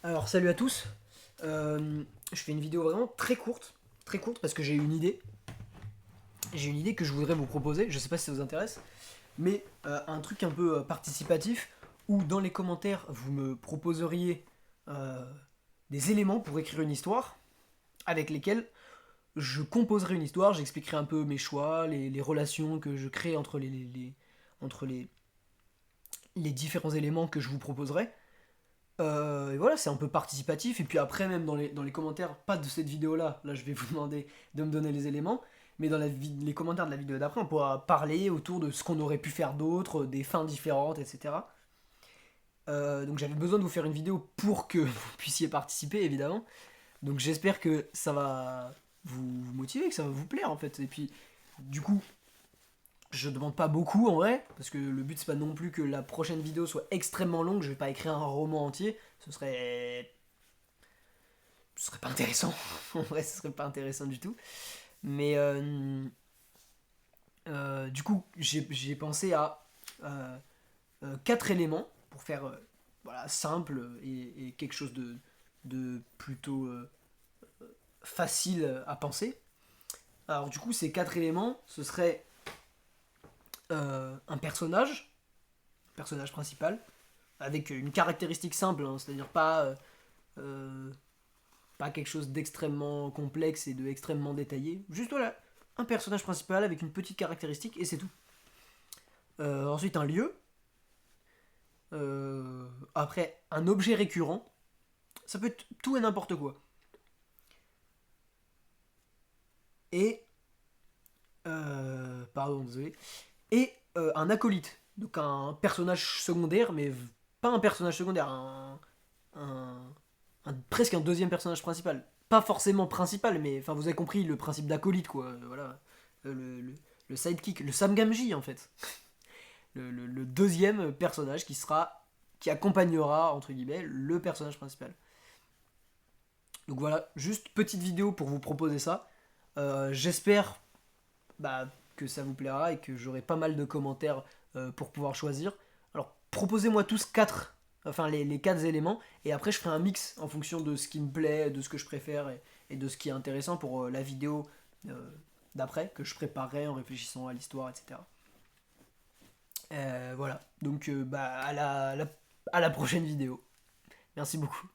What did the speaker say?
Alors salut à tous. Je fais une vidéo vraiment très courte parce que j'ai une idée. J'ai une idée que je voudrais vous proposer. Je sais pas si ça vous intéresse, mais un truc un peu participatif où dans les commentaires vous me proposeriez euh, des éléments pour écrire une histoire avec lesquels je composerai une histoire. J'expliquerai un peu mes choix, les relations que je crée entre les différents éléments que je vous proposerai. Et voilà, c'est un peu participatif. Et puis après, même dans les commentaires, pas de cette vidéo-là, là je vais vous demander de me donner les éléments, mais dans les commentaires de la vidéo d'après, on pourra parler autour de ce qu'on aurait pu faire d'autre, des fins différentes, etc. Donc j'avais besoin de vous faire une vidéo pour que vous puissiez participer, évidemment. Donc j'espère que ça va vous motiver, que ça va vous plaire en fait. Et puis, du coup, je demande pas beaucoup en vrai, parce que le but c'est pas non plus que la prochaine vidéo soit extrêmement longue. Je vais pas écrire un roman entier, ce serait pas intéressant. En vrai, ce serait pas intéressant du tout. Mais du coup, j'ai pensé à euh, quatre éléments pour faire voilà, simple et quelque chose de plutôt facile à penser. Alors du coup, ces quatre éléments, ce serait un personnage principal, avec une caractéristique simple, hein, c'est-à-dire euh, pas quelque chose d'extrêmement complexe et de extrêmement détaillé. Juste voilà, un personnage principal avec une petite caractéristique et c'est tout. Ensuite un lieu. Après un objet récurrent. Ça peut être tout et n'importe quoi. Et pardon, désolé. Et un acolyte. Donc un personnage secondaire, mais pas un personnage secondaire, un, presque un deuxième personnage principal. Pas forcément principal, mais enfin vous avez compris le principe d'acolyte quoi. Voilà. Le sidekick, le Sam Gamgee en fait. Le deuxième personnage qui accompagnera entre guillemets le personnage principal. Donc voilà, juste petite vidéo pour vous proposer ça. J'espère que ça vous plaira et que j'aurai pas mal de commentaires pour pouvoir choisir. Alors proposez-moi tous quatre, enfin les quatre éléments, et après je ferai un mix en fonction de ce qui me plaît, de ce que je préfère et de ce qui est intéressant pour la vidéo d'après que je préparerai en réfléchissant à l'histoire, etc. Voilà, donc à la prochaine vidéo. Merci beaucoup.